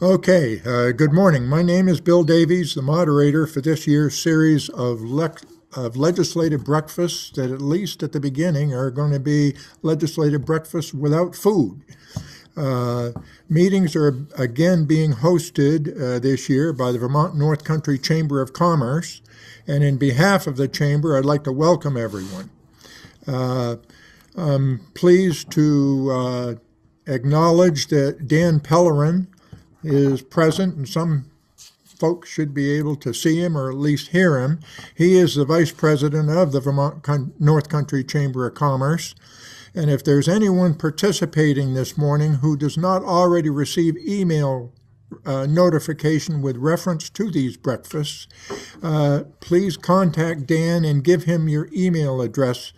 Okay, good morning. My name is Bill Davies, the moderator for this year's series of legislative breakfasts that, at least at the beginning, are going to be legislative breakfasts without food. Meetings are again being hosted this year by the Vermont North Country Chamber of Commerce, and in behalf of the Chamber, I'd like to welcome everyone. I'm pleased to acknowledge that Dan Pellerin is present, and some folks should be able to see him or at least hear him. He is the Vice President of the Vermont North Country Chamber of Commerce. And if there's anyone participating this morning who does not already receive email notification with reference to these breakfasts, please contact Dan and give him your email address,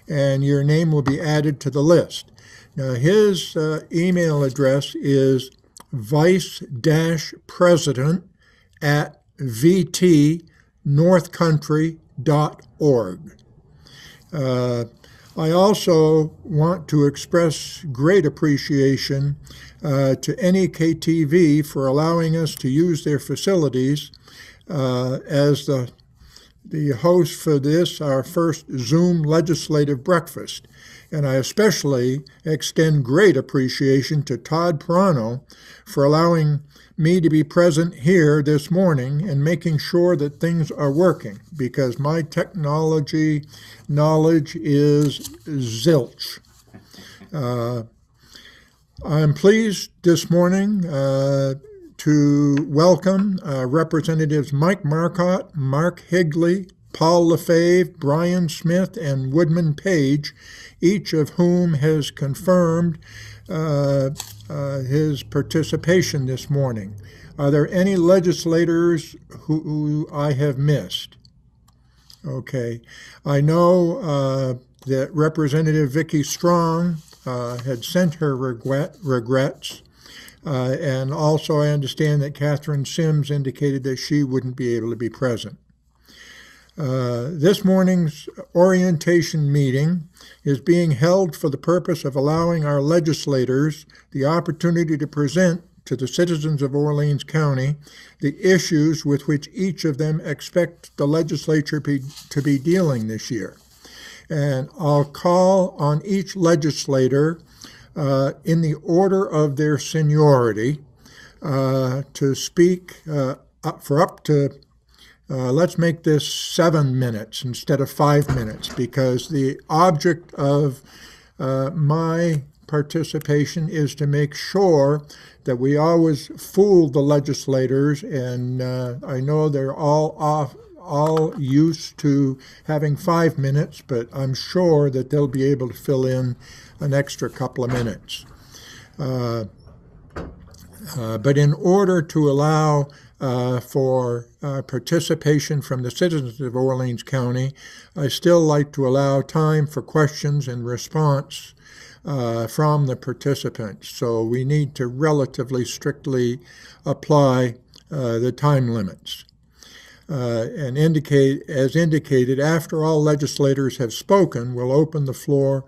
and your name will be added to the list. Now, his email address is vice-president@vtnorthcountry.org. I also want to express great appreciation to NEK-TV for allowing us to use their facilities as the host for this, our first Zoom legislative breakfast. And I especially extend great appreciation to Todd Perano for allowing me to be present here this morning and making sure that things are working, because my technology knowledge is zilch. I'm pleased this morning to welcome Representatives Mike Marcotte, Mark Higley, Paul Lefebvre, Brian Smith, and Woodman Page, each of whom has confirmed his participation this morning. Are there any legislators who I have missed? Okay. I know that Representative Vicki Strong had sent her regrets, and also I understand that Catherine Sims indicated that she wouldn't be able to be present. This morning's orientation meeting is being held for the purpose of allowing our legislators the opportunity to present to the citizens of Orleans County the issues with which each of them expect the legislature to be dealing this year. And I'll call on each legislator in the order of their seniority to speak for up to let's make this 7 minutes instead of 5 minutes, because the object of my participation is to make sure that we always fool the legislators, and I know they're all used to having 5 minutes, but I'm sure that they'll be able to fill in an extra couple of minutes. But in order to allow for participation from the citizens of Orleans County, I still like to allow time for questions and response from the participants. So we need to relatively strictly apply the time limits. And as indicated, after all legislators have spoken, we'll open the floor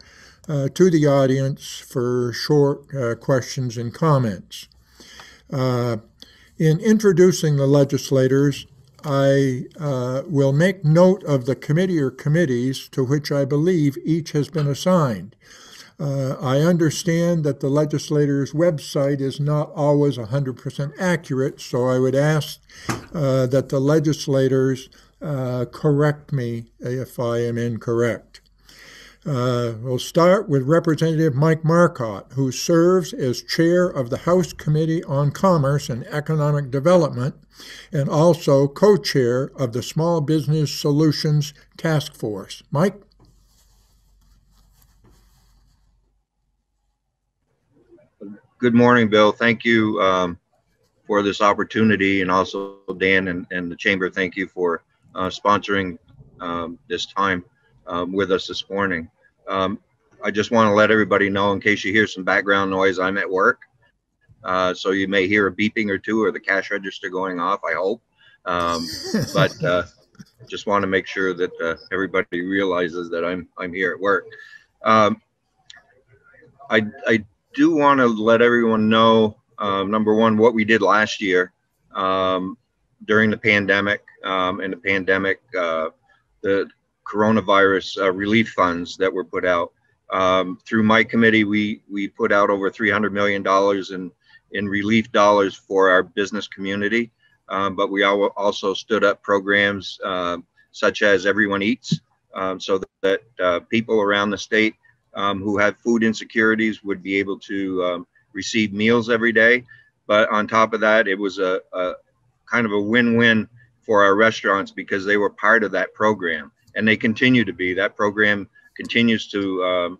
to the audience for short questions and comments. In introducing the legislators, I will make note of the committee or committees to which I believe each has been assigned. I understand that the legislators' website is not always 100% accurate, so I would ask that the legislators correct me if I am incorrect. We'll start with Representative Mike Marcotte, who serves as chair of the House Committee on Commerce and Economic Development and also co-chair of the Small Business Solutions Task Force. Mike? Good morning, Bill. Thank you for this opportunity, and also Dan and the Chamber, thank you for sponsoring this time with us this morning. I just want to let everybody know, in case you hear some background noise, I'm at work. So you may hear a beeping or two or the cash register going off, I hope. But just want to make sure that everybody realizes that I'm here at work. I do want to let everyone know number one, what we did last year during the pandemic, the coronavirus relief funds that were put out. Through my committee, we put out over $300 million in relief dollars for our business community. But we also stood up programs such as Everyone Eats, so that people around the state who have food insecurities would be able to receive meals every day. But on top of that, it was a kind of a win-win for our restaurants because they were part of that program, and they continue to be. That program continues to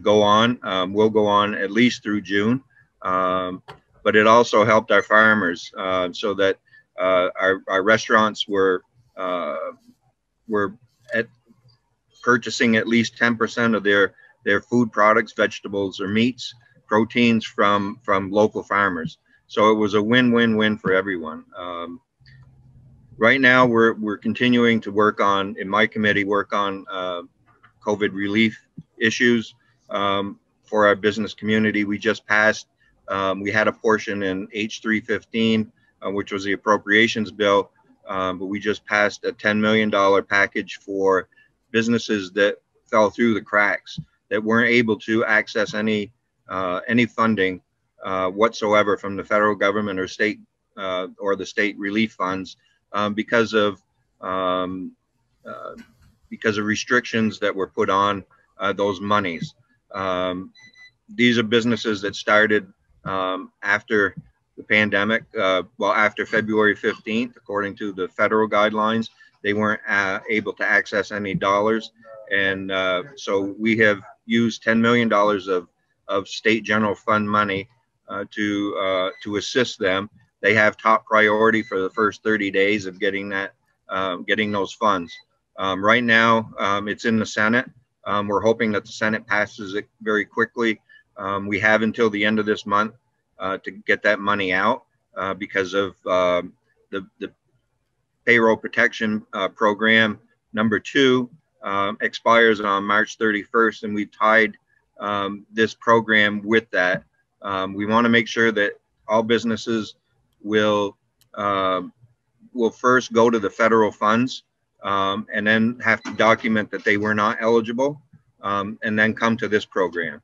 go on. Will go on at least through June. But it also helped our farmers so that our restaurants were at purchasing at least 10% of their food products, vegetables or meats, proteins from local farmers. So it was a win-win-win for everyone. Right now, we're continuing to work on, in my committee, work on COVID relief issues for our business community. We just passed, we had a portion in H315, which was the appropriations bill, but we just passed a $10 million package for businesses that fell through the cracks, that weren't able to access any funding whatsoever from the federal government or state or the state relief funds because of restrictions that were put on those monies. These are businesses that started after the pandemic, well, after February 15th, according to the federal guidelines. They weren't able to access any dollars. And so we have used $10 million of state general fund money to assist them. They have top priority for the first 30 days of getting that, getting those funds. Right now, it's in the Senate. We're hoping that the Senate passes it very quickly. We have until the end of this month to get that money out because of the payroll protection program number 2 expires on March 31st, and we tied this program with that. We want to make sure that all businesses will first go to the federal funds and then have to document that they were not eligible and then come to this program.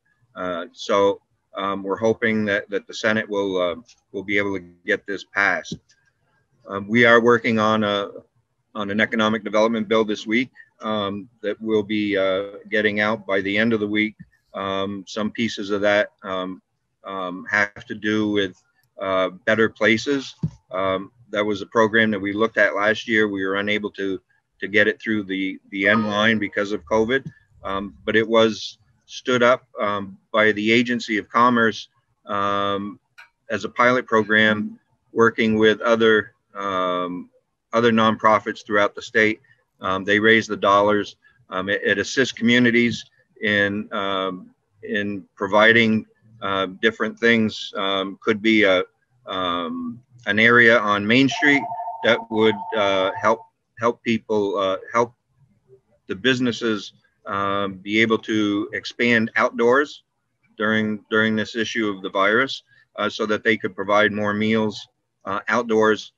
So we're hoping that the Senate will be able to get this passed. We are working on an economic development bill this week that will be getting out by the end of the week. Some pieces of that have to do with better places. That was a program that we looked at last year. We were unable to get it through the end line because of COVID, but it was stood up by the Agency of Commerce as a pilot program, working with other nonprofits throughout the state. They raise the dollars. It assists communities in providing different things. Could be an area on Main Street that would help people, help the businesses be able to expand outdoors during this issue of the virus, so that they could provide more meals outdoors,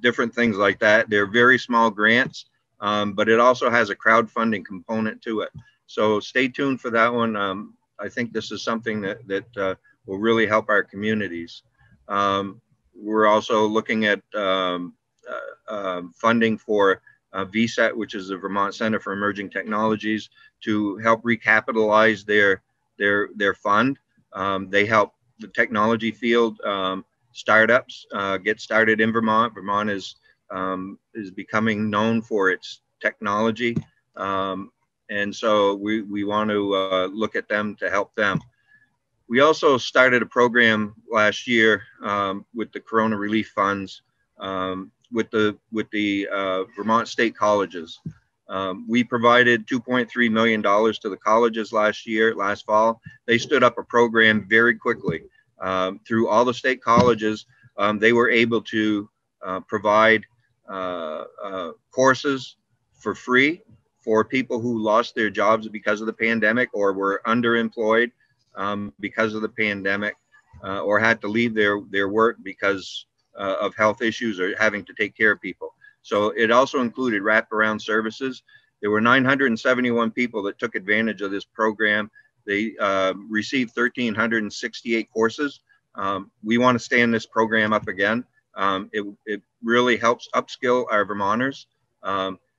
different things like that. They're very small grants, but it also has a crowdfunding component to it. So stay tuned for that one. I think this is something that will really help our communities. We're also looking at funding for Vsat, which is the Vermont Center for Emerging Technologies, to help recapitalize their fund. They help the technology field startups get started in Vermont. Vermont is becoming known for its technology, and so we want to look at them to help them. We also started a program last year with the Corona Relief Funds with the Vermont State Colleges. We provided $2.3 million to the colleges last fall. They stood up a program very quickly. Through all the state colleges, they were able to provide courses for free for people who lost their jobs because of the pandemic or were underemployed because of the pandemic. or had to leave their work because of health issues or having to take care of people. So it also included wraparound services. There were 971 people that took advantage of this program. They received 1,368 courses. We want to stand this program up again. It really helps upskill our Vermonters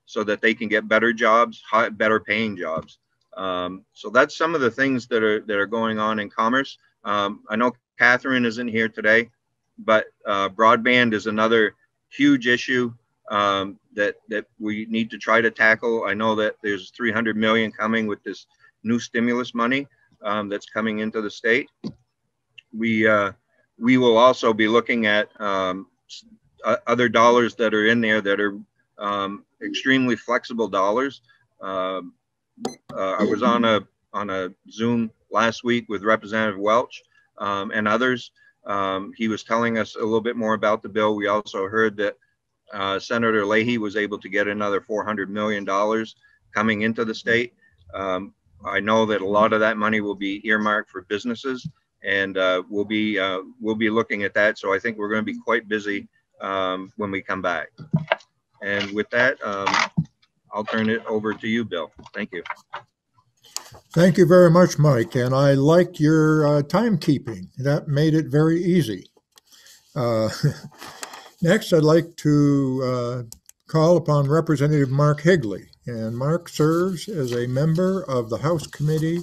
so that they can get better jobs, better paying jobs. So that's some of the things that are going on in commerce. I know Catherine isn't here today, but broadband is another huge issue that we need to try to tackle. I know that there's 300 million coming with this new stimulus money that's coming into the state. We will also be looking at other dollars that are in there that are extremely flexible dollars. I was on a Zoom last week with Representative Welch and others. He was telling us a little bit more about the bill. We also heard that Senator Leahy was able to get another $400 million coming into the state. I know that a lot of that money will be earmarked for businesses, and we'll be looking at that. So I think we're going to be quite busy when we come back. And with that, I'll turn it over to you, Bill. Thank you. Thank you very much, Mike. And I liked your timekeeping. That made it very easy. Next, I'd like to call upon Representative Mark Higley. And Mark serves as a member of the House Committee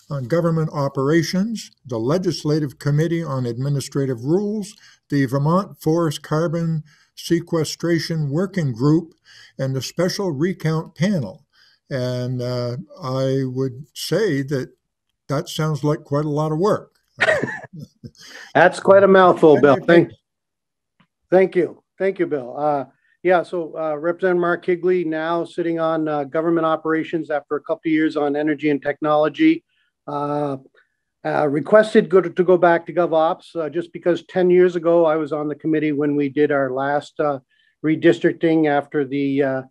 on Government Operations, the Legislative Committee on Administrative Rules, the Vermont Forest Carbon Sequestration Working Group, and the Special Recount Panel. And I would say that sounds like quite a lot of work. That's quite a mouthful, Bill. Thank you, Bill. Yeah, so Representative Mark Higley now sitting on government operations after a couple of years on energy and technology. Requested to go back to GovOps just because 10 years ago I was on the committee when we did our last redistricting after the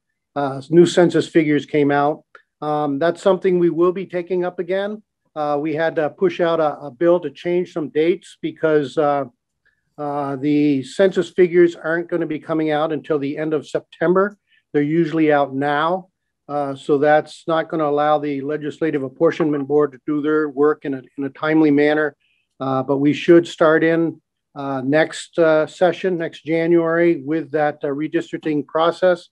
new census figures came out. That's something we will be taking up again. We had to push out a bill to change some dates because the census figures aren't going to be coming out until the end of September. They're usually out now. So that's not going to allow the Legislative Apportionment Board to do their work in a timely manner. But we should start in next session, next January, with that redistricting process.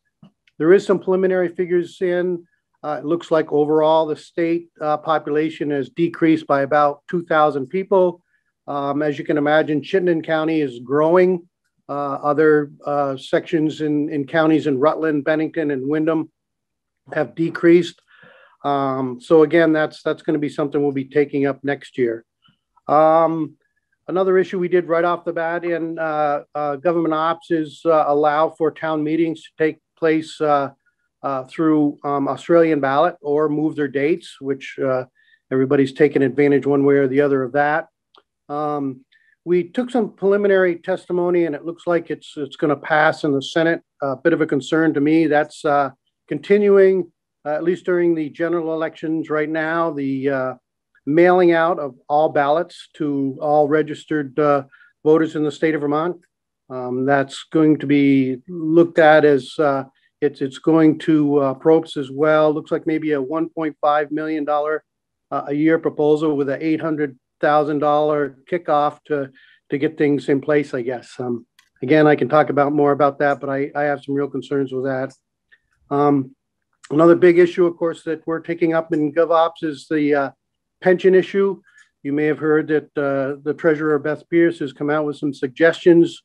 There is some preliminary figures in. It looks like overall the state population has decreased by about 2,000 people. As you can imagine, Chittenden County is growing. Other sections in counties in Rutland, Bennington, and Windham have decreased. So again, that's going to be something we'll be taking up next year. Another issue we did right off the bat in government ops is allow for town meetings to take place through Australian ballot or move their dates, which everybody's taken advantage one way or the other of that. We took some preliminary testimony and it looks like it's going to pass in the Senate. A bit of a concern to me. That's continuing, at least during the general elections right now, the mailing out of all ballots to all registered voters in the state of Vermont. That's going to be looked at as it's going to PROPS as well. Looks like maybe a $1.5 million a year proposal with an $800,000 kickoff to get things in place, I guess. Again, I can talk about more about that, but I have some real concerns with that. Another big issue, of course, that we're taking up in GovOps is the pension issue. You may have heard that the Treasurer, Beth Pierce, has come out with some suggestions.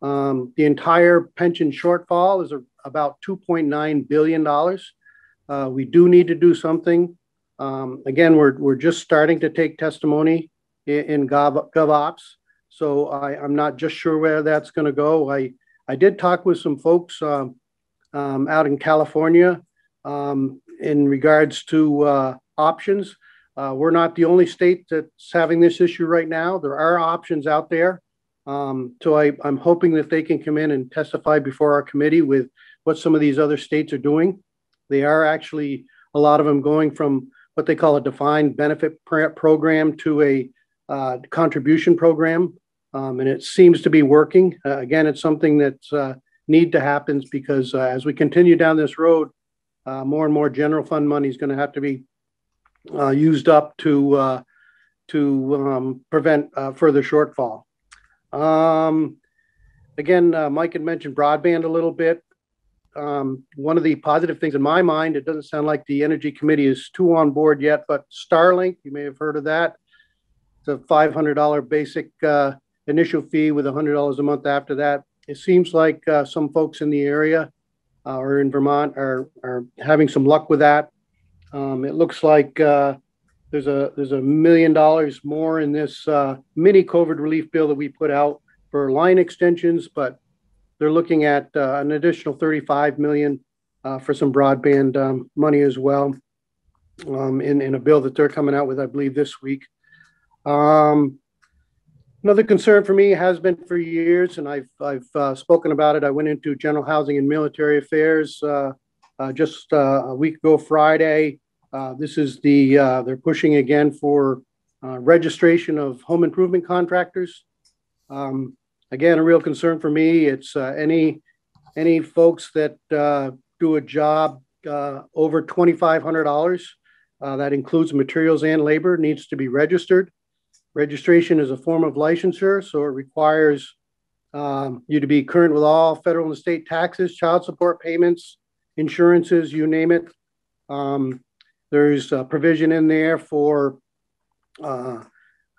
The entire pension shortfall is about $2.9 billion. We do need to do something. Again, we're just starting to take testimony in GovOps. So I'm not just sure where that's going to go. I did talk with some folks out in California in regards to options. We're not the only state that's having this issue right now. There are options out there. So I'm hoping that they can come in and testify before our committee with what some of these other states are doing. They are actually, a lot of them going from what they call a defined benefit program to a contribution program, and it seems to be working. Again, it's something that's need to happen because as we continue down this road, more and more general fund money is going to have to be used up to prevent further shortfall. Again, Mike had mentioned broadband a little bit. One of the positive things in my mind, it doesn't sound like the Energy Committee is too on board yet, but Starlink, you may have heard of that. It's a $500 basic initial fee with $100 a month after that. It seems like some folks in the area or in Vermont are having some luck with that. It looks like there's $1 million more in this mini COVID relief bill that we put out for line extensions, but they're looking at an additional $35 million for some broadband money as well in a bill that they're coming out with, I believe, this week. Another concern for me has been for years, and I've spoken about it. I went into General Housing and Military Affairs just a week ago Friday. This is they're pushing again for registration of home improvement contractors. Again, a real concern for me. It's any folks that do a job over $2,500, that includes materials and labor, needs to be registered. Registration is a form of licensure, so it requires you to be current with all federal and state taxes, child support payments, insurances, you name it. There's a provision in there for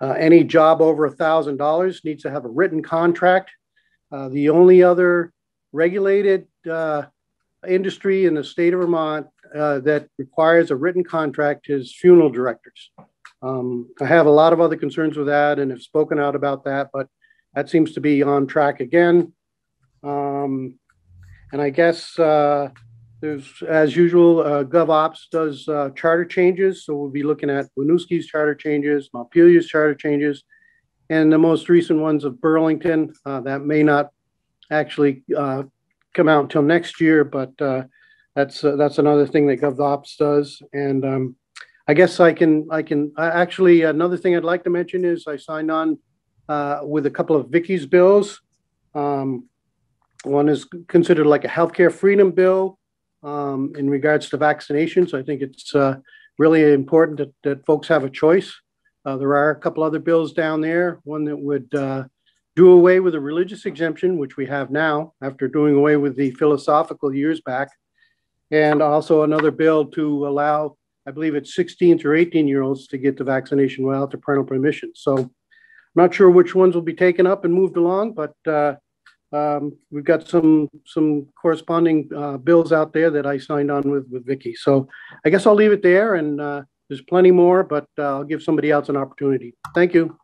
any job over $1,000 needs to have a written contract. The only other regulated industry in the state of Vermont that requires a written contract is funeral directors. I have a lot of other concerns with that and have spoken out about that, but that seems to be on track again. And I guess there's, as usual, GovOps does charter changes. So we'll be looking at Winooski's charter changes, Montpelier's charter changes, and the most recent ones of Burlington. That may not actually come out until next year, but that's another thing that GovOps does. And I guess I can actually, another thing I'd like to mention is I signed on with a couple of Vicky's bills. One is considered like a healthcare freedom bill in regards to vaccinations. I think it's really important that folks have a choice. There are a couple other bills down there. One that would do away with a religious exemption, which we have now after doing away with the philosophical years back. And also another bill to allow, I believe it's 16 through 18-year-olds to get the vaccination without their parental permission. So I'm not sure which ones will be taken up and moved along, but we've got some corresponding bills out there that I signed on with Vicky. So I guess I'll leave it there, and there's plenty more, but I'll give somebody else an opportunity. Thank you.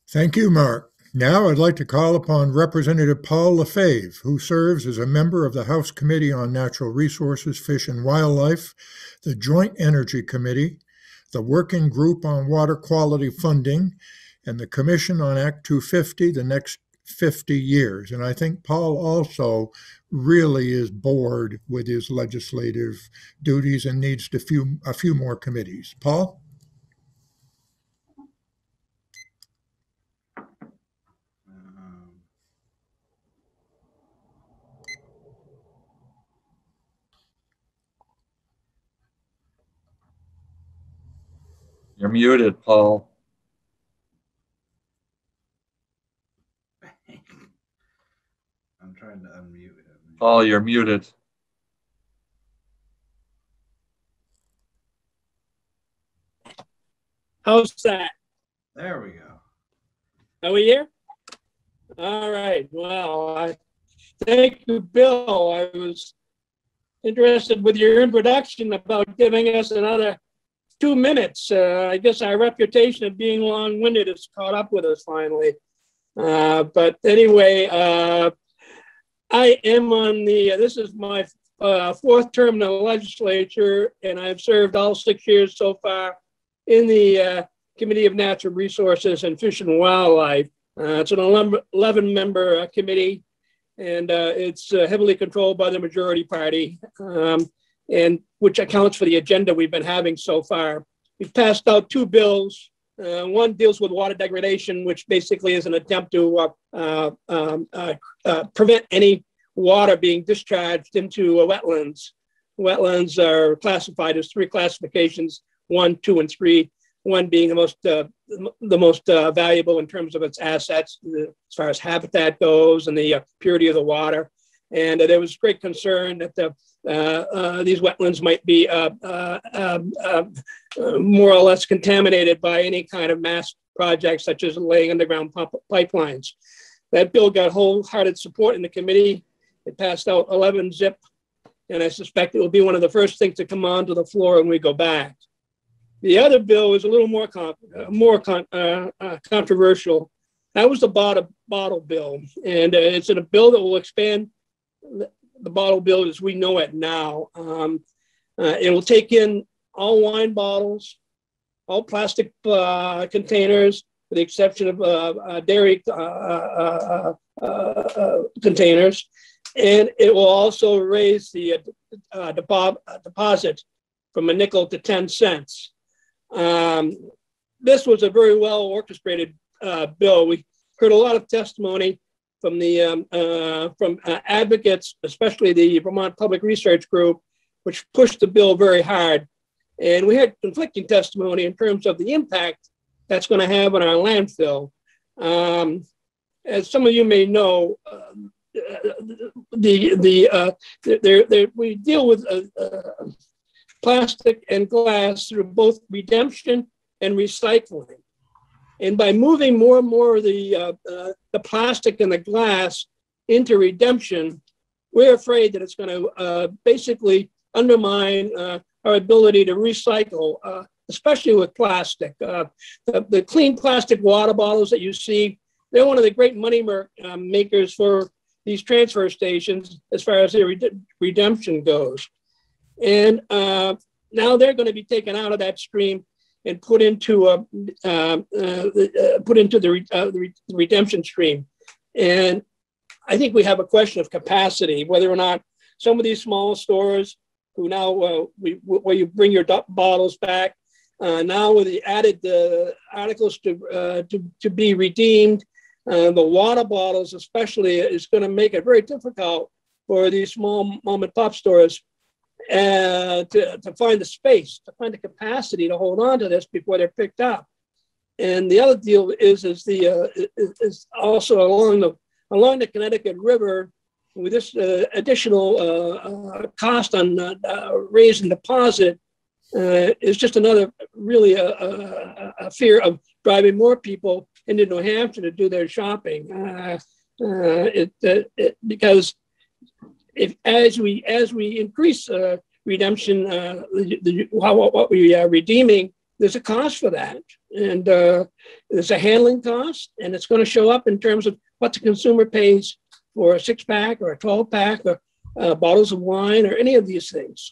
Thank you, Mark. Now I'd like to call upon Representative Paul Lefebvre, who serves as a member of the House Committee on Natural Resources, Fish and Wildlife, the Joint Energy Committee, the Working Group on Water Quality Funding, and the Commission on Act 250 the next 50 years. And I think Paul also really is bored with his legislative duties and needs a few more committees. Paul? You're muted, Paul. I'm trying to unmute him. Paul, you're muted. How's that? There we go. Are we here? All right. Well, thank you, Bill. I was interested with your introduction about giving us another 2 minutes. I guess our reputation of being long-winded has caught up with us finally. But anyway, I am on this is my fourth term in the legislature, and I've served all 6 years so far in the Committee of Natural Resources and Fish and Wildlife. It's an 11-member committee, and it's heavily controlled by the majority party, and which accounts for the agenda we've been having so far. We've passed out 2 bills One deals with water degradation, which basically is an attempt to prevent any water being discharged into wetlands. Wetlands are classified as 3 classifications: 1, 2, and 3. 1 being the most valuable in terms of its assets, as far as habitat goes and the purity of the water. And there was great concern that these wetlands might be more or less contaminated by any kind of mass projects, such as laying underground pipelines. That bill got wholehearted support in the committee. It passed out 11 zip, and I suspect it will be one of the first things to come onto the floor when we go back. The other bill is a little more controversial. That was the bottle bill, and it's a bill that will expand the bottle bill as we know it now. It will take in all wine bottles, all plastic containers, with the exception of dairy containers, and it will also raise the deposit from a nickel to 10 cents. This was a very well orchestrated bill. We heard a lot of testimony from the advocates, especially the Vermont Public Research Group, which pushed the bill very hard. And we had conflicting testimony in terms of the impact that's going to have on our landfill. As some of you may know, we deal with plastic and glass through both redemption and recycling. And by moving more and more of the plastic and the glass into redemption, we're afraid that it's going to basically undermine our ability to recycle, especially with plastic. The clean plastic water bottles that you see, they're one of the great money makers for these transfer stations as far as their redemption goes. And now they're going to be taken out of that stream and put into the redemption stream. And I think we have a question of capacity, whether or not some of these small stores who now, where you bring your bottles back, now with the added articles to be redeemed, the water bottles especially is going to make it very difficult for these small mom and pop stores to find the space, to find the capacity to hold on to this before they're picked up. And the other deal is also along the Connecticut River, with this additional cost on raising deposit, is just another really a fear of driving more people into New Hampshire to do their shopping. Because as we increase redemption, what we are redeeming, there's a cost for that, and there's a handling cost, and it's going to show up in terms of what the consumer pays for a 6-pack or a 12-pack or bottles of wine or any of these things.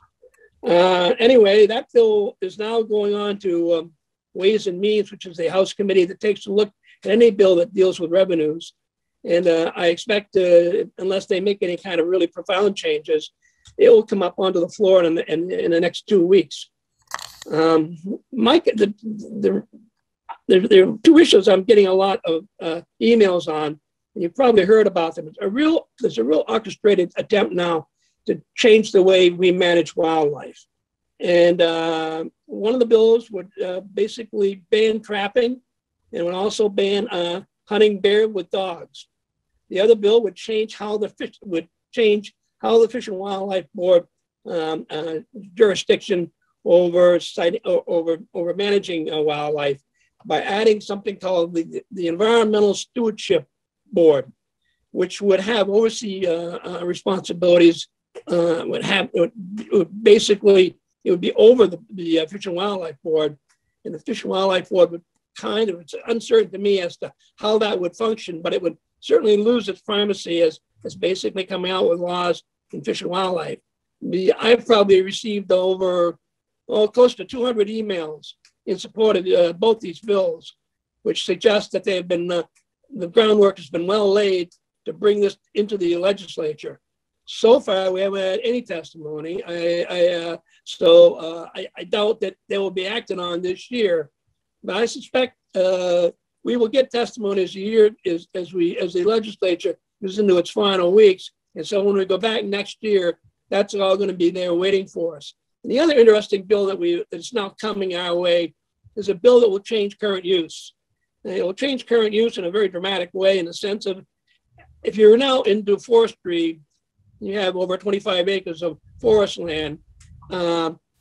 Anyway, that bill is now going on to Ways and Means, which is the House committee that takes a look at any bill that deals with revenues. And I expect, unless they make any kind of really profound changes, it will come up onto the floor in the next 2 weeks. Mike, there are 2 issues I'm getting a lot of emails on, and you've probably heard about them. There's a real orchestrated attempt now to change the way we manage wildlife. And one of the bills would basically ban trapping, and would also ban hunting bear with dogs. The other bill would change how the Fish and Wildlife Board jurisdiction over managing wildlife by adding something called the Environmental Stewardship Board, which would have oversee responsibilities. It would be over the Fish and Wildlife Board, and the Fish and Wildlife Board would it's uncertain to me as to how that would function, but it would certainly lose its primacy as basically coming out with laws in fish and wildlife. I've probably received over close to 200 emails in support of both these bills, which suggest that they have been the groundwork has been well laid to bring this into the legislature. So far, we haven't had any testimony. I doubt that they will be acted on this year. But I suspect we will get testimony as the year as the legislature is into its final weeks. And so when we go back next year, that's all going to be there waiting for us. And the other interesting bill that's now coming our way is a bill that will change current use. And it will change current use in a very dramatic way, in the sense of, if you're now into forestry, you have over 25 acres of forest land,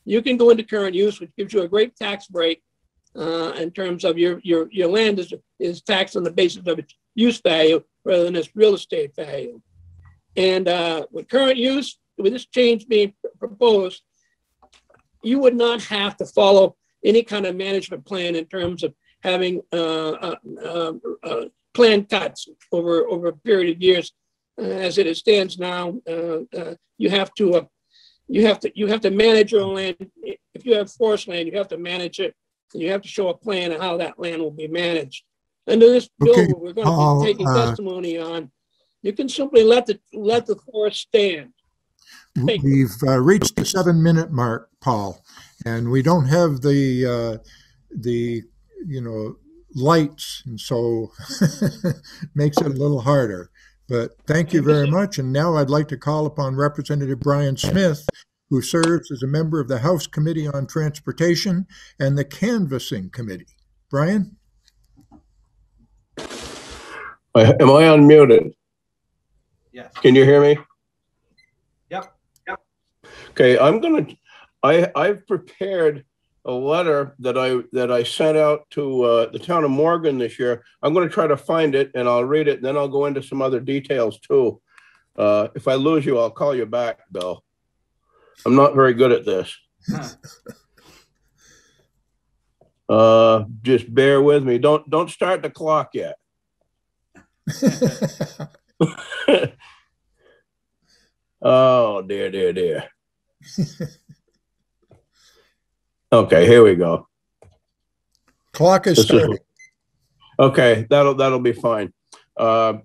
you can go into current use, which gives you a great tax break in terms of your land is taxed on the basis of its use value rather than its real estate value. And with current use, with this change being proposed, you would not have to follow any kind of management plan in terms of having planned cuts over a period of years. As it stands now, you have to manage your own land. If you have forest land, you have to manage it, and you have to show a plan of how that land will be managed. Under this bill, we're going to be taking testimony on. You can simply let the forest stand. We've reached the 7-minute mark, Paul, and we don't have the lights, and so makes it a little harder. But thank you very much. And now I'd like to call upon Representative Brian Smith, who serves as a member of the House Committee on Transportation and the Canvassing Committee. Brian? Am I unmuted? Yes. Can you hear me? Yep. Okay, I've prepared a letter that I sent out to the town of Morgan this year. I'm going to try to find it, and I'll read it, and then I'll go into some other details too. If I lose you, I'll call you back, Bill. I'm not very good at this. Just bear with me. Don't start the clock yet. Oh, dear. Okay, here we go. Clock is starting. Okay, that'll be fine. It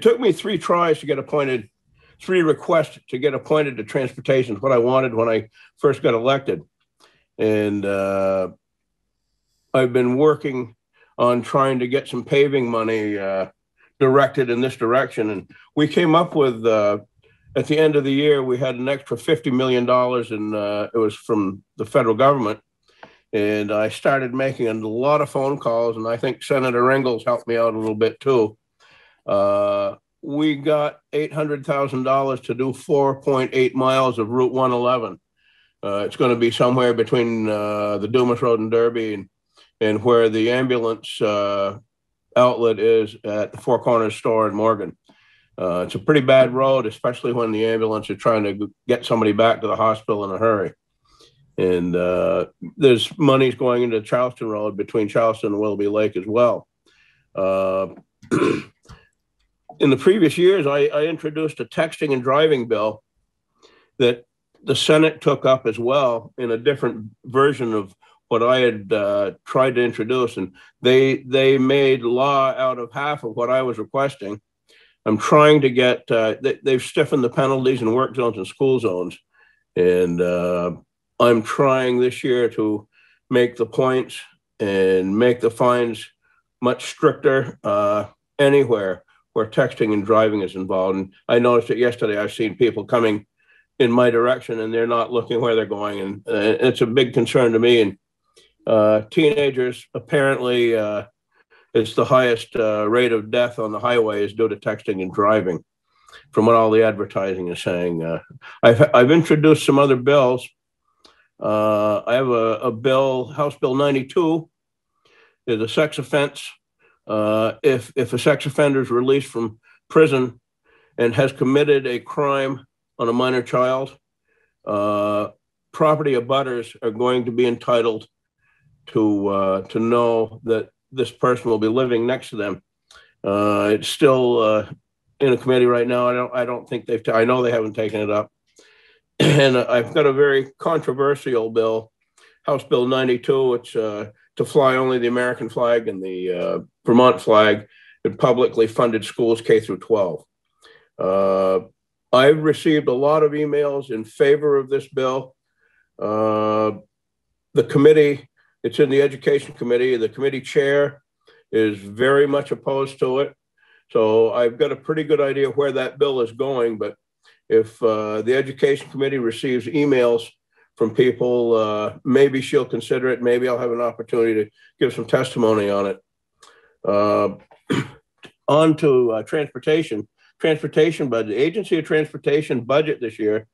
took me 3 tries to get appointed, 3 requests to get appointed to transportation, what I wanted when I first got elected. And I've been working on trying to get some paving money directed in this direction. And we came up with, at the end of the year, we had an extra $50 million, and it was from the federal government. And I started making a lot of phone calls, and I think Senator Ingalls helped me out a little bit too. We got $800,000 to do 4.8 miles of Route 111. It's going to be somewhere between the Dumas Road and Derby and where the ambulance outlet is at the Four Corners store in Morgan. It's a pretty bad road, especially when the ambulance is trying to get somebody back to the hospital in a hurry. And there's monies going into Charleston Road between Charleston and Willoughby Lake as well. In the previous years, I introduced a texting and driving bill that the Senate took up as well in a different version of what I had tried to introduce. And they made law out of half of what I was requesting. I'm trying to get, they've stiffened the penalties in work zones and school zones. And I'm trying this year to make the points and make the fines much stricter anywhere where texting and driving is involved. And I noticed it yesterday. I've seen people coming in my direction and they're not looking where they're going. And it's a big concern to me. And teenagers, apparently, it's the highest rate of death on the highway is due to texting and driving, from what all the advertising is saying. I've introduced some other bills. I have a bill, House Bill 92, is a sex offense. If a sex offender is released from prison and has committed a crime on a minor child, property abutters are going to be entitled to know that this person will be living next to them. It's still in a committee right now. I don't think I know they haven't taken it up. And I've got a very controversial bill, House Bill 92. It's to fly only the American flag and the Vermont flag in publicly funded schools K through 12. I've received a lot of emails in favor of this bill. The committee It's in the Education Committee. The committee chair is very much opposed to it. So I've got a pretty good idea where that bill is going, but if the Education Committee receives emails from people, maybe she'll consider it. Maybe I'll have an opportunity to give some testimony on it. On to transportation. Transportation budget. The Agency of Transportation budget this year,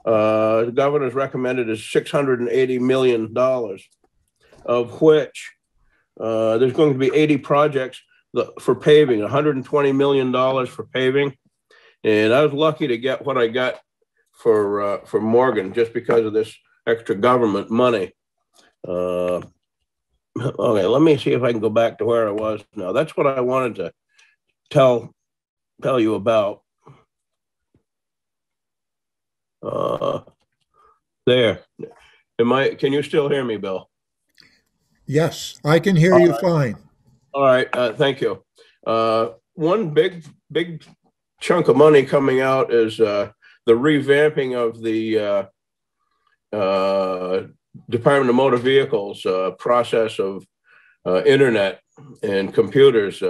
the governor's recommended is $680 million, of which there's going to be 80 projects for paving, $120 million for paving. And I was lucky to get what I got for Morgan just because of this extra government money. Okay, let me see if I can go back to where I was now. That's what I wanted to tell you about. There. Can you still hear me, Bill? Yes, I can hear you fine. All right, thank you. One big chunk of money coming out is the revamping of the Department of Motor Vehicles process of internet and computers.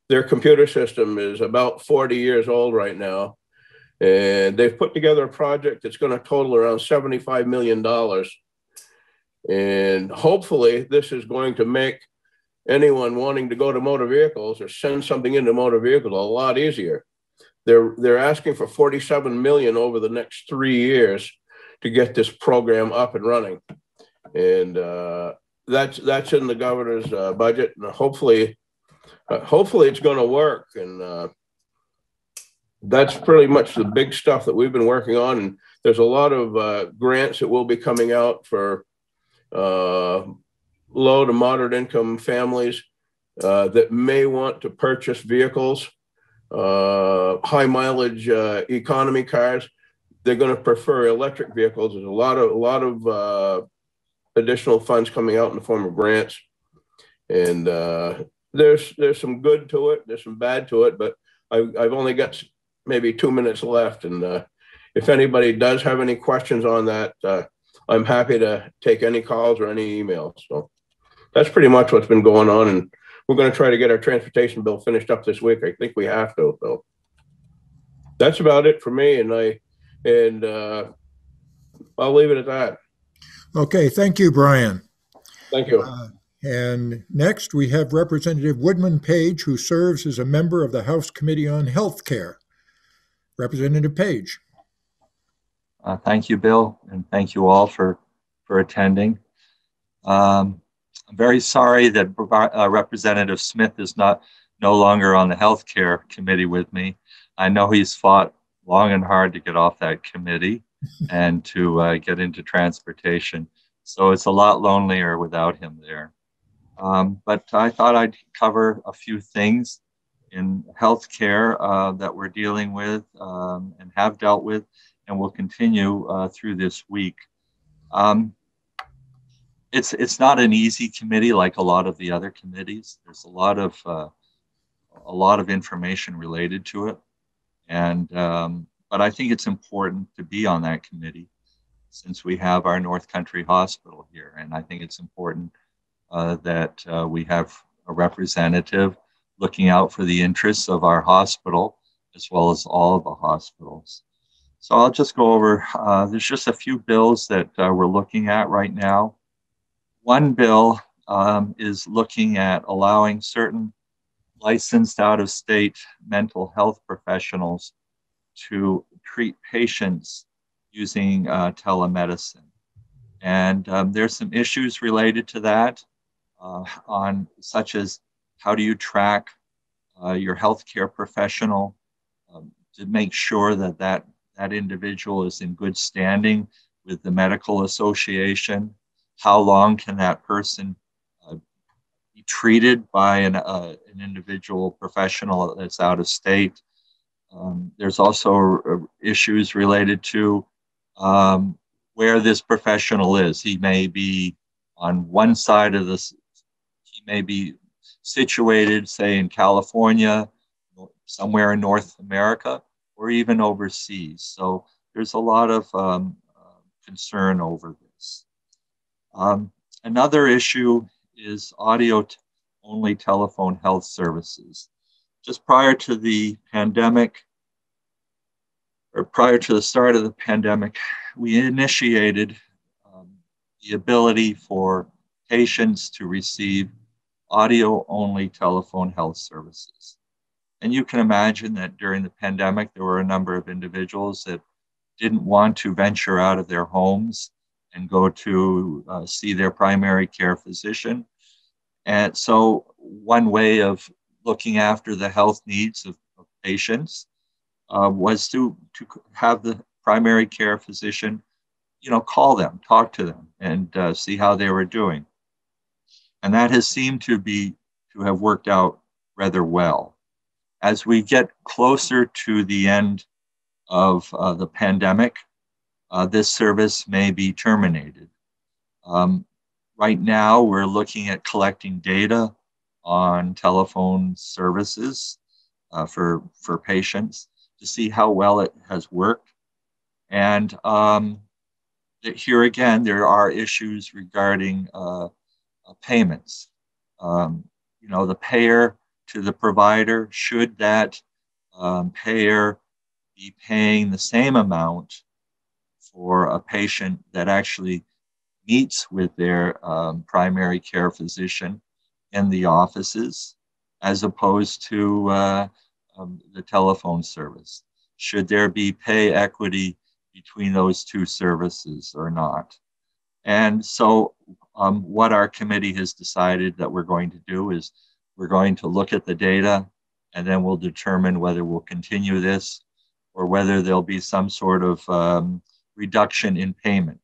Their computer system is about 40 years old right now, and they've put together a project that's going to total around $75 million. And hopefully this is going to make anyone wanting to go to motor vehicles or send something into motor vehicles a lot easier. They're asking for $47 million over the next 3 years to get this program up and running. And that's in the governor's budget. And hopefully it's going to work. And that's pretty much the big stuff that we've been working on. And there's a lot of grants that will be coming out for low to moderate income families that may want to purchase vehicles, high mileage economy cars. They're going to prefer electric vehicles. There's a lot of additional funds coming out in the form of grants, and there's some good to it. There's some bad to it, but I've only got maybe 2 minutes left, and if anybody does have any questions on that, I'm happy to take any calls or any emails. So that's pretty much what's been going on, and we're going to try to get our transportation bill finished up this week. I think we have to. So that's about it for me, and I'll leave it at that. Okay, thank you, Brian. Thank you. And next we have Representative Woodman Page, who serves as a member of the House Committee on Health Care. Representative Page. Thank you, Bill, and thank you all for attending. I'm very sorry that Representative Smith is no longer on the Healthcare Committee with me. I know he's fought long and hard to get off that committee and to get into transportation. So it's a lot lonelier without him there. But I thought I'd cover a few things in healthcare that we're dealing with and have dealt with, and will continue through this week. It's not an easy committee like a lot of the other committees. There's a lot of information related to it, and but I think it's important to be on that committee since we have our North Country Hospital here, and I think it's important that we have a representative looking out for the interests of our hospital as well as all of the hospitals. So I'll just go over, there's just a few bills that we're looking at right now. One bill is looking at allowing certain licensed out-of-state mental health professionals to treat patients using telemedicine. And there's some issues related to that, such as how do you track your healthcare professional to make sure that that individual is in good standing with the medical association? How long can that person be treated by an individual professional that's out of state? There's also issues related to where this professional is. He may be on one side of this, he may be situated, say, in California, somewhere in North America, or even overseas. So there's a lot of concern over this. Another issue is audio-only telephone health services. Just prior to the pandemic, or prior to the start of the pandemic, we initiated the ability for patients to receive audio-only telephone health services. And you can imagine that during the pandemic, there were a number of individuals that didn't want to venture out of their homes and go to see their primary care physician. And so one way of looking after the health needs of patients was to have the primary care physician, call them, talk to them, and see how they were doing. And that has seemed to have worked out rather well. As we get closer to the end of the pandemic, this service may be terminated. Right now, we're looking at collecting data on telephone services for patients to see how well it has worked. And here again, there are issues regarding payments. The payer to the provider, should that payer be paying the same amount for a patient that actually meets with their primary care physician in the offices, as opposed to the telephone service? Should there be pay equity between those two services or not? And so what our committee has decided that we're going to do is we're going to look at the data, and then we'll determine whether we'll continue this or whether there'll be some sort of reduction in payment.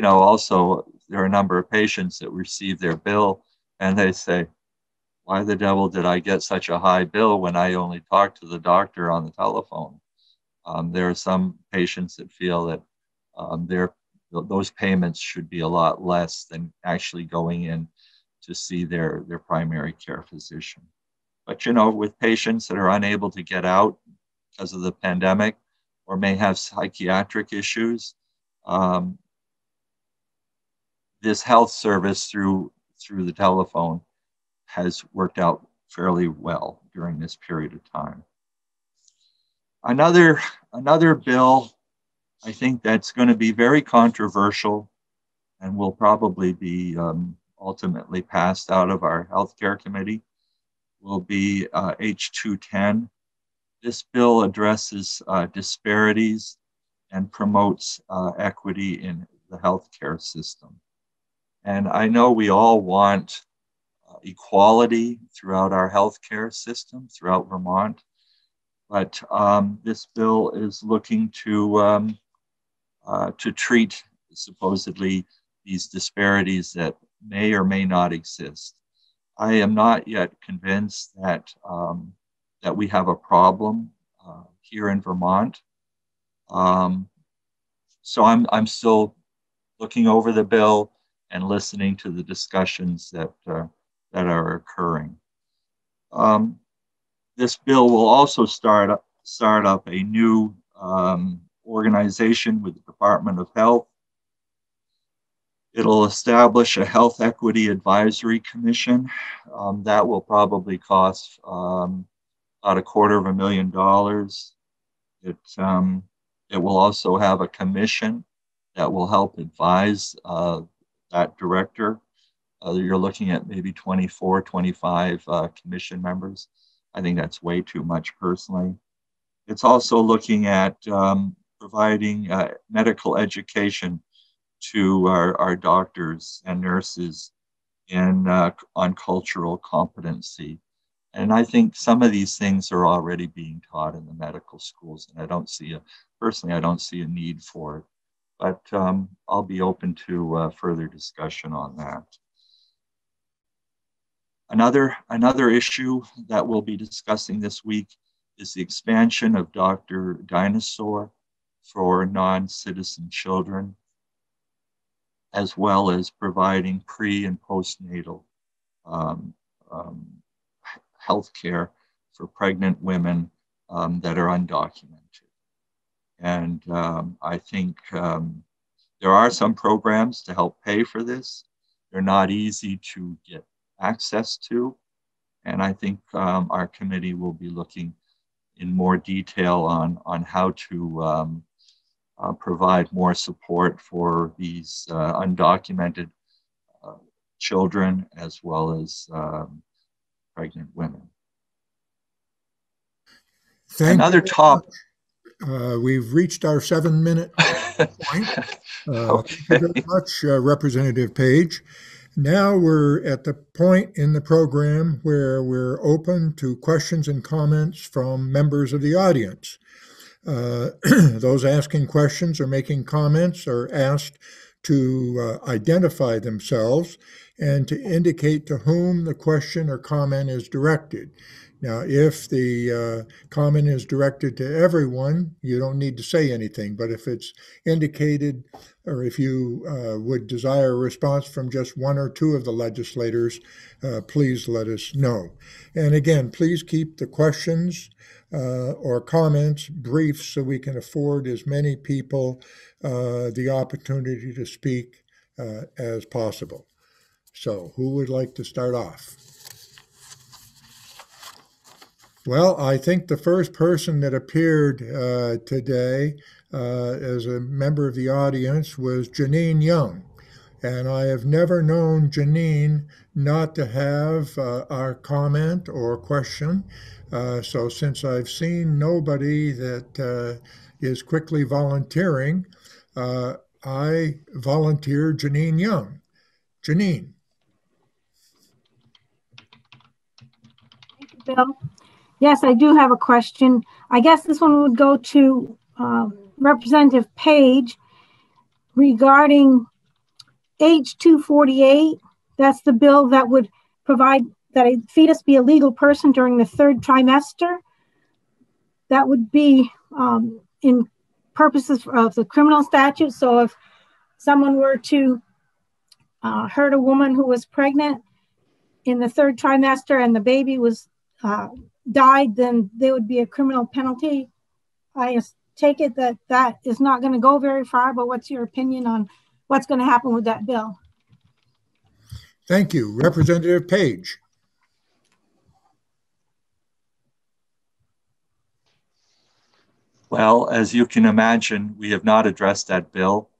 Also, there are a number of patients that receive their bill and they say, why the devil did I get such a high bill when I only talked to the doctor on the telephone? There are some patients that feel that those payments should be a lot less than actually going in to see their primary care physician. But with patients that are unable to get out because of the pandemic or may have psychiatric issues, this health service through the telephone has worked out fairly well during this period of time. Another bill, I think that's going to be very controversial and will probably be ultimately passed out of our healthcare committee, will be H210. This bill addresses disparities and promotes equity in the healthcare system. And I know we all want equality throughout our healthcare system, throughout Vermont, but this bill is looking to treat supposedly these disparities that may or may not exist. I am not yet convinced that that we have a problem here in Vermont. So I'm still looking over the bill and listening to the discussions that are occurring. This bill will also start up a new organization with the Department of Health. It'll establish a Health Equity Advisory Commission. That will probably cost about $250,000. It will also have a commission that will help advise that director. You're looking at maybe 24, 25 commission members. I think that's way too much personally. It's also looking at providing medical education to our doctors and nurses on cultural competency. And I think some of these things are already being taught in the medical schools, and I don't see a need for it. But I'll be open to further discussion on that. Another issue that we'll be discussing this week is the expansion of Dr. Dinosaur for non-citizen children, as well as providing pre- and postnatal health care for pregnant women that are undocumented. And I think there are some programs to help pay for this. They're not easy to get access to. And I think our committee will be looking in more detail on how to provide more support for these undocumented children as well as pregnant women. Another top. We've reached our 7-minute point. Okay. Thank you very much, Representative Page. Now we're at the point in the program where we're open to questions and comments from members of the audience. Those asking questions or making comments are asked to identify themselves and to indicate to whom the question or comment is directed. Now, if the comment is directed to everyone, you don't need to say anything. But if it's indicated, or if you would desire a response from just one or two of the legislators, please let us know. And again, please keep the questions or comments brief so we can afford as many people the opportunity to speak as possible. So who would like to start off? Well, I think the first person that appeared today as a member of the audience was Janine Young. And I have never known Janine not to have our comment or question. So since I've seen nobody that is quickly volunteering, I volunteer Janine Young. Janine. Thank you, Bill. Yes, I do have a question. I guess this one would go to Representative Page regarding H-248. That's the bill that would provide that a fetus be a legal person during the 3rd trimester. That would be in purposes of the criminal statute. So if someone were to hurt a woman who was pregnant in the 3rd trimester and the baby was died, then there would be a criminal penalty. I take it that that is not going to go very far, but what's your opinion on what's going to happen with that bill? Thank you. Representative Page. Well, as you can imagine, we have not addressed that bill,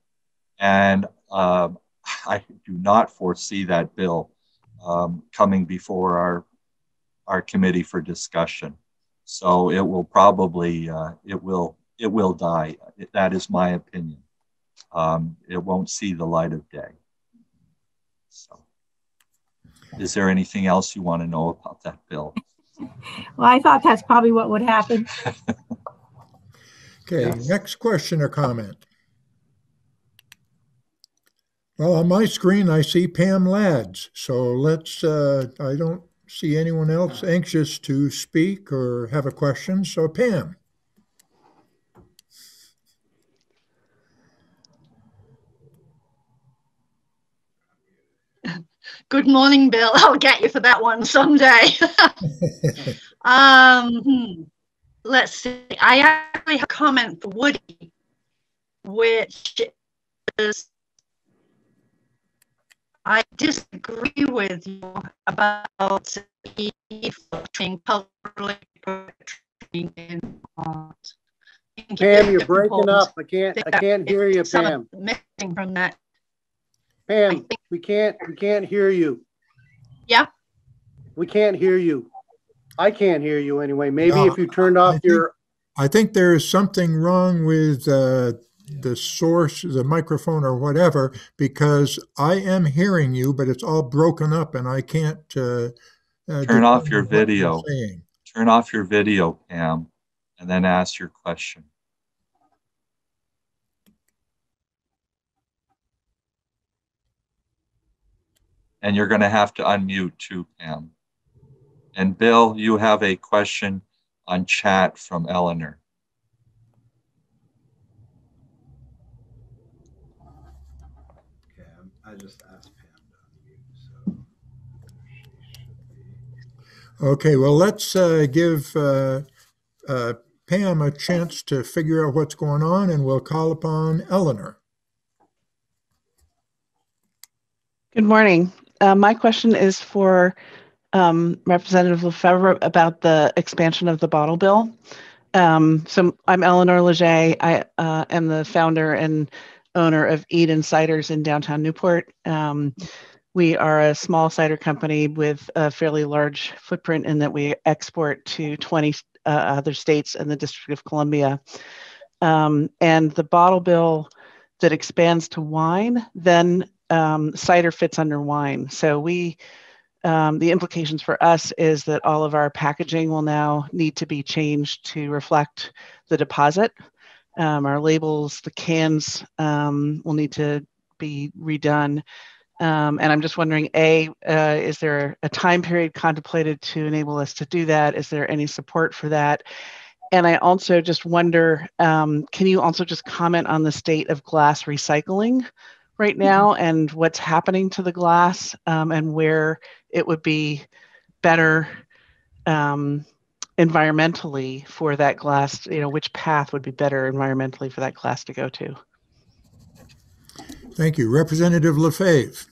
and I do not foresee that bill coming before our committee for discussion. So it will probably it will die. That is my opinion. It won't see the light of day. So, is there anything else you want to know about that bill? Well, I thought that's probably what would happen. Okay, Yes. Next question or comment. Well, on my screen, I see Pam Lads. So let's, I don't see anyone else anxious to speak or have a question. So Pam. Good morning, Bill. I'll get you for that one someday. Let's see. I actually have a comment for Woody, which is I disagree with you about the need for training publicly in art. Pam, you're breaking up. I can't hear you, Pam. Missing from that. Pam, we can't hear you. Yeah. We can't hear you. I can't hear you anyway. Maybe No, if you turned off your. I think there is something wrong with the source, the microphone or whatever, because I am hearing you, but it's all broken up and I can't Turn off your video. Turn off your video, Pam, and then ask your question. And you're going to have to unmute too, Pam. And Bill, you have a question on chat from Eleanor. Okay, I just asked Pam to unmute, so she should be. Okay, well, let's give Pam a chance to figure out what's going on, and we'll call upon Eleanor. Good morning. My question is for Representative Lefebvre about the expansion of the bottle bill. So I'm Eleanor Leger. I am the founder and owner of Eden Ciders in downtown Newport. We are a small cider company with a fairly large footprint in that we export to 20 other states and the District of Columbia. And the bottle bill that expands to wine, then cider fits under wine. So we, the implications for us is that all of our packaging will now need to be changed to reflect the deposit. Our labels, the cans will need to be redone. And I'm just wondering, is there a time period contemplated to enable us to do that? Is there any support for that? And I also just wonder, can you also just comment on the state of glass recycling right now and what's happening to the glass and where it would be better environmentally for that glass, which path would be better environmentally for that glass to go to? Thank you. Representative Lefebvre.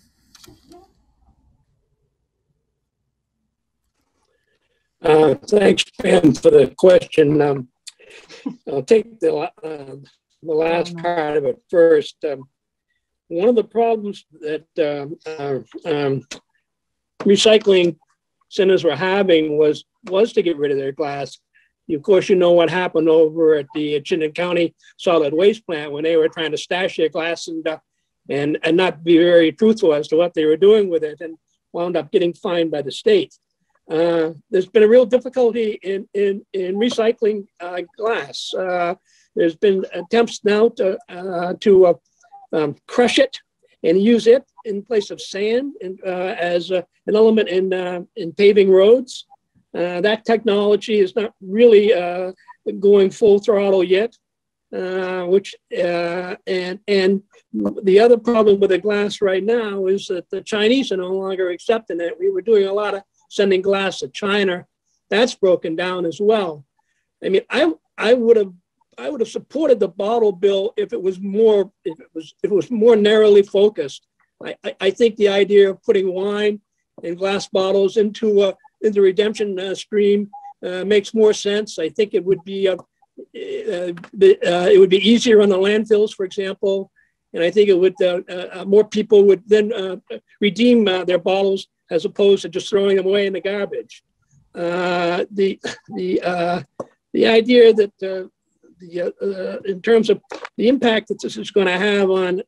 Thanks, Pam, for the question. I'll take the last part of it first. One of the problems that recycling centers were having was to get rid of their glass. Of course, you know what happened over at the Chittenden County Solid Waste Plant when they were trying to stash their glass and not be very truthful as to what they were doing with it, and wound up getting fined by the state. There's been a real difficulty in recycling glass. There's been attempts now to crush it and use it in place of sand and, as an element in paving roads. That technology is not really going full throttle yet. And the other problem with the glass right now is that the Chinese are no longer accepting it. We were doing a lot of sending glass to China. That's broken down as well. I mean, I would have supported the bottle bill if it was more narrowly focused. I think the idea of putting wine and glass bottles into the redemption stream makes more sense. I think it would be easier on the landfills, for example, and I think it would more people would then redeem their bottles as opposed to just throwing them away in the garbage. The idea that in terms of the impact that this is going to have on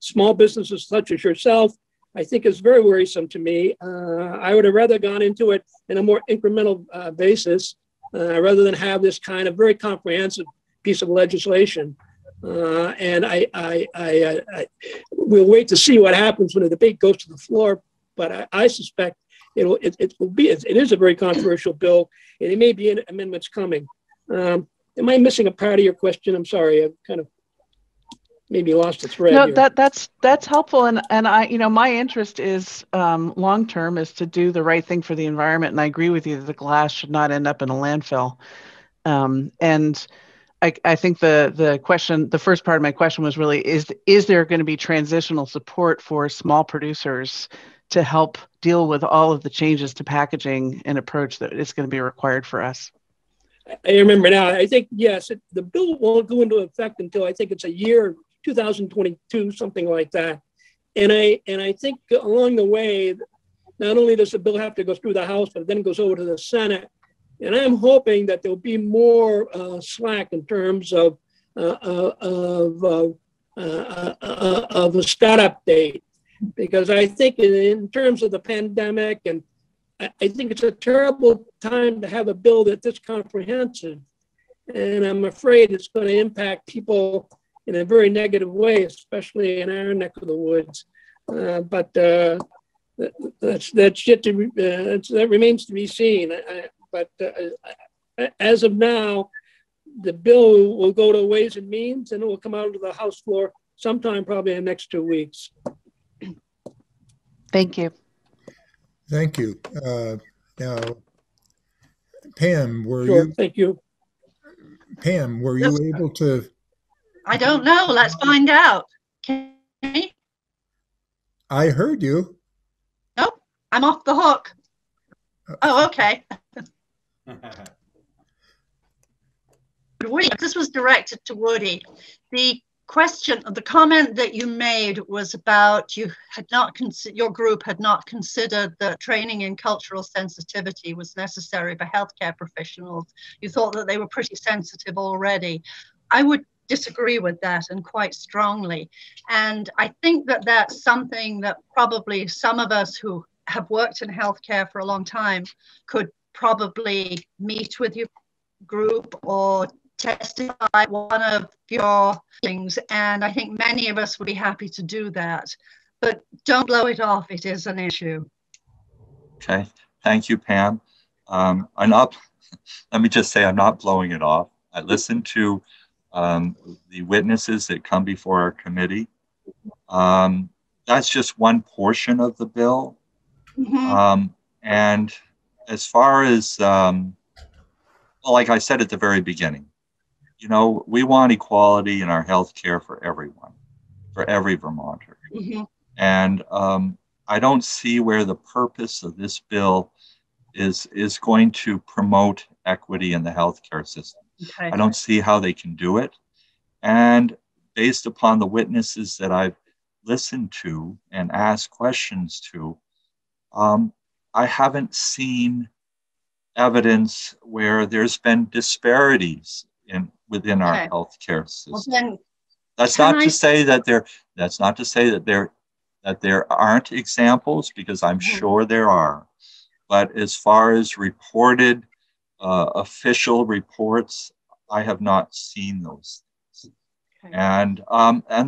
small businesses such as yourself, I think is very worrisome to me. I would have rather gone into it in a more incremental basis rather than have this kind of very comprehensive piece of legislation. And we'll wait to see what happens when the debate goes to the floor. But I suspect it is a very controversial bill, and there may be amendments coming. Am I missing a part of your question? I'm sorry, I've kind of maybe lost the thread. No, here. that's helpful, and I, my interest is long term is to do the right thing for the environment, and I agree with you that the glass should not end up in a landfill. And I think the first part of my question was really is there going to be transitional support for small producers to help deal with all of the changes to packaging and approach that is going to be required for us? I remember now. I think, yes, the bill won't go into effect until I think it's a year, 2022, something like that. And I think along the way, not only does the bill have to go through the House, but then it goes over to the Senate. And I'm hoping that there'll be more slack in terms of a startup date. Because I think in terms of the pandemic, and I think it's a terrible time to have a bill that's this comprehensive. And I'm afraid it's going to impact people in a very negative way, especially in our neck of the woods. But that's yet to that remains to be seen. But as of now, the bill will go to Ways and Means, and it will come out to the House floor sometime probably in the next 2 weeks. Thank you. Thank you. Now, Pam, Thank you. Pam, were you able to? I don't know. Let's find out. Can we? I heard you. Nope, I'm off the hook. Oh, okay. Woody, this was directed to Woody. The comment that you made was about you had not your group had not considered that training in cultural sensitivity was necessary for healthcare professionals. You thought that they were pretty sensitive already. I would disagree with that, and quite strongly. And I think that that's something that probably some of us who have worked in healthcare for a long time could probably meet with your group or testify one of your things, and I think many of us would be happy to do that. But don't blow it off, it is an issue. Okay, thank you, Pam. Let me just say I'm not blowing it off. I listened to the witnesses that come before our committee. That's just one portion of the bill. And as far as, well, like I said at the very beginning, you know, we want equality in our health care for everyone, for every Vermonter. And I don't see where the purpose of this bill is going to promote equity in the healthcare system. I don't see how they can do it. And based upon the witnesses that I've listened to and asked questions to, I haven't seen evidence where there's been disparities within our healthcare system. That's not to say that there aren't examples, because I'm sure there are. But as far as reported official reports, I have not seen those things. And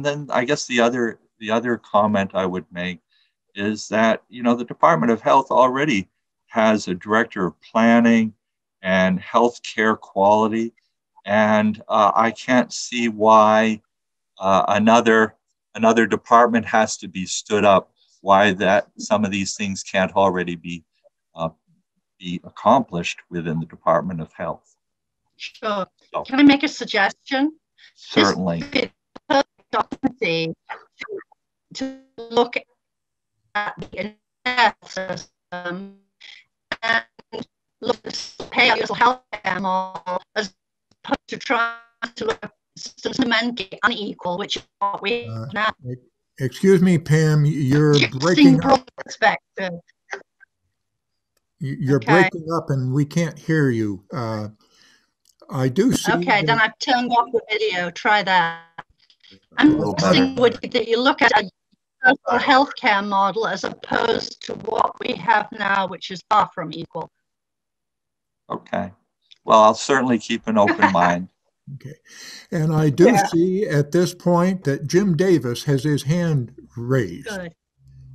then I guess the other comment I would make is that, you know, the Department of Health already has a director of planning and healthcare quality, and I can't see why another department has to be stood up. Why that some of these things can't already be accomplished within the Department of Health. Sure. So, can I make a suggestion? Certainly. To look at the system and look at the pay-as-you-go healthcare model as opposed to trying to look at fundamentally unequal, which is what we have now. Excuse me, Pam, you're breaking up. Perspective. You're breaking up and we can't hear you. I do see. Okay, then I've turned off the video. Try that. I'm saying that you look at a healthcare model as opposed to what we have now, which is far from equal. Okay. Well, I'll certainly keep an open mind. Okay. And I do see at this point that Jim Davis has his hand raised. Good.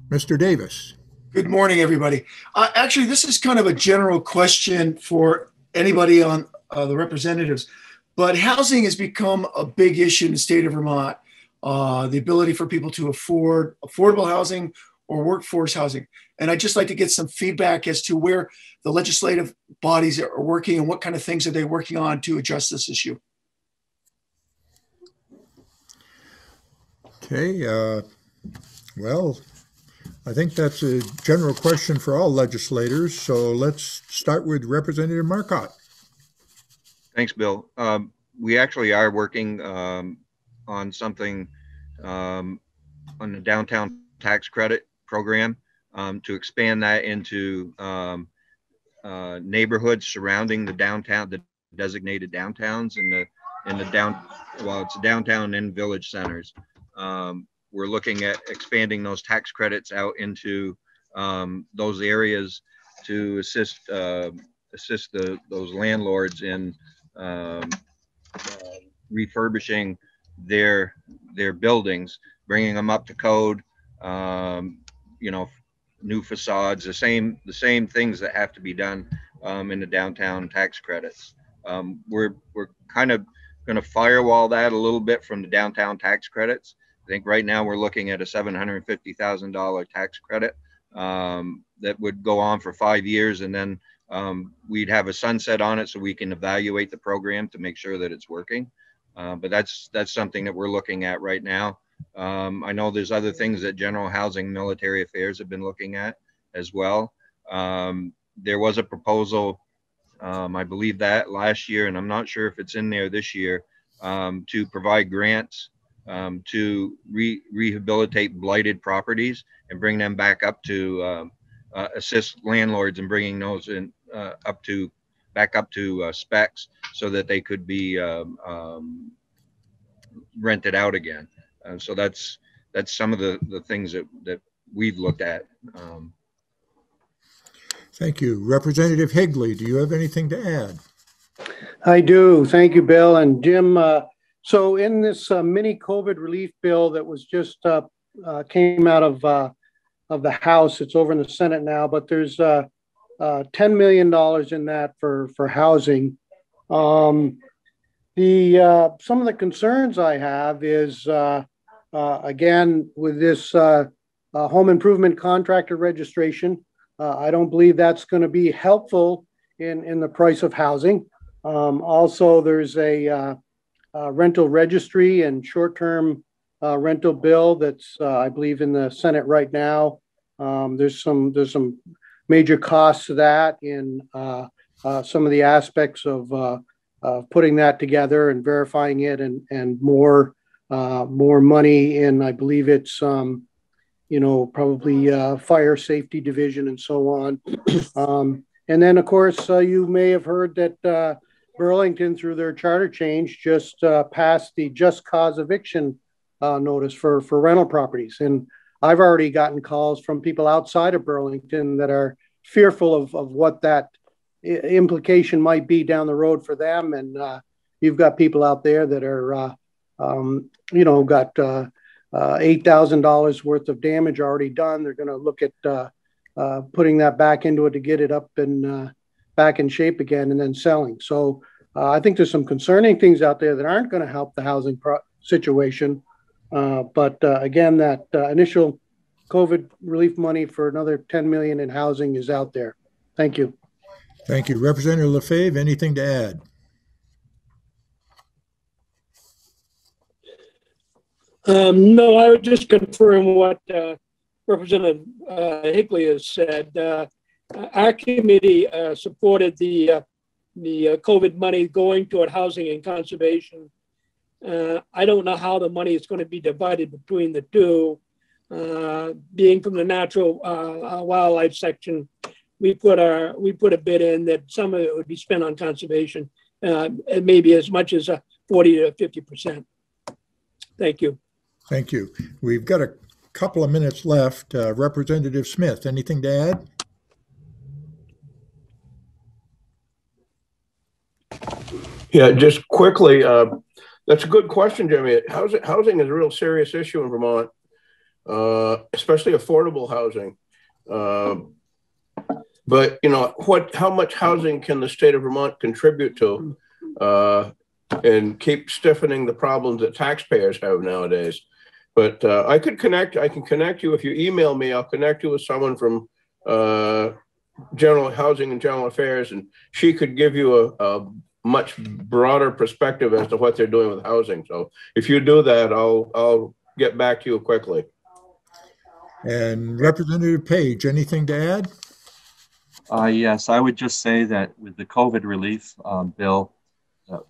Mr. Davis. Good morning, everybody. Actually, this is kind of a general question for anybody on the representatives, but housing has become a big issue in the state of Vermont. The ability for people to afford affordable housing or workforce housing. And I'd just like to get some feedback as to where the legislative bodies are working and what kind of things are they working on to address this issue. Okay, well, I think that's a general question for all legislators. So let's start with Representative Marcotte. Thanks, Bill. We actually are working on something on the downtown tax credit program to expand that into neighborhoods surrounding the downtown, the designated downtowns it's downtown and village centers. We're looking at expanding those tax credits out into those areas to assist those landlords in refurbishing their buildings, bringing them up to code, you know, new facades, the same things that have to be done in the downtown tax credits. We're kind of going to firewall that a little bit from the downtown tax credits. I think right now we're looking at a $750,000 tax credit that would go on for 5 years, and then we'd have a sunset on it so we can evaluate the program to make sure that it's working. But that's something that we're looking at right now. I know there's other things that General Housing Military Affairs have been looking at as well. There was a proposal, I believe that last year, and I'm not sure if it's in there this year, to provide grants to rehabilitate blighted properties and bring them back up to assist landlords in bringing those in back up to specs so that they could be rented out again. So that's some of the things that we've looked at. Thank you. Representative Higley, do you have anything to add? I do. Thank you, Bill and Jim. So in this mini COVID relief bill that was just came out of the House, it's over in the Senate now, but there's $10 million in that for housing. Some of the concerns I have is again with this home improvement contractor registration. I don't believe that's going to be helpful in the price of housing. Also, there's a rental registry and short-term rental bill that's, I believe, in the Senate right now. There's some major costs to that in some of the aspects of putting that together and verifying it, and more money in, I believe it's probably fire safety division and so on. And then, of course, you may have heard that Burlington, through their charter change, just passed the just cause eviction notice for rental properties. And I've already gotten calls from people outside of Burlington that are fearful of what that implication might be down the road for them. And you've got people out there that are, got $8,000 worth of damage already done. They're going to look at putting that back into it to get it up and back in shape again and then selling. So I think there's some concerning things out there that aren't going to help the housing situation. But again, that initial COVID relief money for another $10 million in housing is out there. Thank you. Thank you. Representative Lefebvre, anything to add? No, I would just confirm what Representative Higley has said. Our committee supported the COVID money going toward housing and conservation. I don't know how the money is going to be divided between the two. Being from the natural wildlife section, we put a bid in that some of it would be spent on conservation, and maybe as much as 40 to 50%. Thank you. Thank you. We've got a couple of minutes left. Representative Smith, anything to add? Yeah, just quickly, that's a good question, Jimmy. Housing is a real serious issue in Vermont, especially affordable housing. But how much housing can the state of Vermont contribute to and keep stiffening the problems that taxpayers have nowadays? But I can connect you. If you email me, I'll connect you with someone from General Housing and General Affairs, and she could give you a much broader perspective as to what they're doing with housing. So if you do that, I'll get back to you quickly. And Representative Page, anything to add? Yes, I would just say that with the COVID relief bill that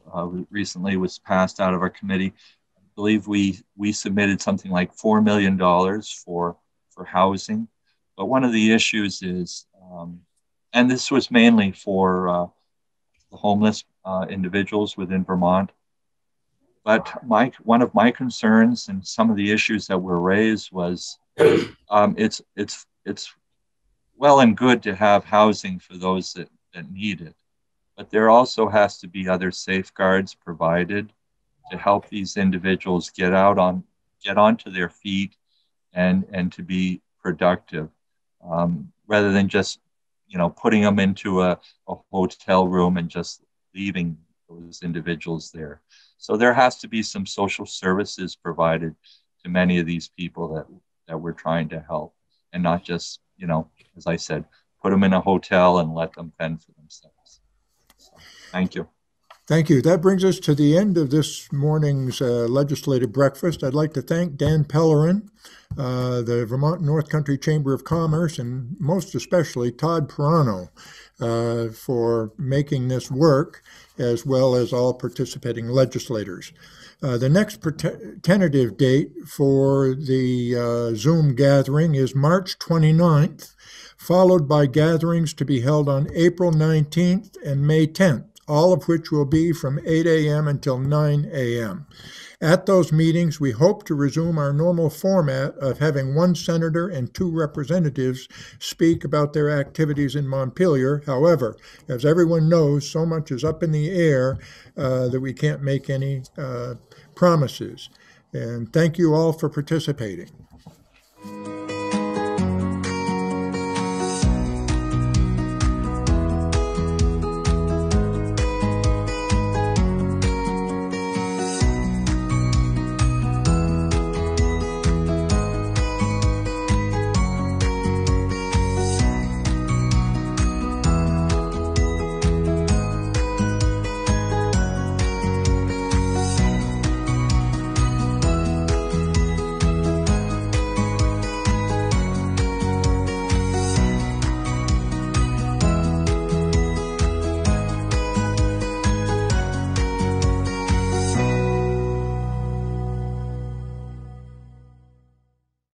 recently was passed out of our committee, I believe we submitted something like $4 million for housing. But one of the issues is, and this was mainly for the homeless individuals within Vermont. But one of my concerns and some of the issues that were raised was it's well and good to have housing for those that need it, but there also has to be other safeguards provided to help these individuals get onto their feet and to be productive, rather than just putting them into a hotel room and just leaving those individuals there. So there has to be some social services provided to many of these people that we're trying to help, and not just, as I said, put them in a hotel and let them fend for themselves. So, thank you. Thank you. That brings us to the end of this morning's legislative breakfast. I'd like to thank Dan Pellerin, the Vermont North Country Chamber of Commerce, and most especially Todd Perano for making this work, as well as all participating legislators. The next tentative date for the Zoom gathering is March 29th, followed by gatherings to be held on April 19th and May 10th. All of which will be from 8 a.m. until 9 a.m. At those meetings, we hope to resume our normal format of having one senator and 2 representatives speak about their activities in Montpelier. However, as everyone knows, so much is up in the air that we can't make any promises. And thank you all for participating.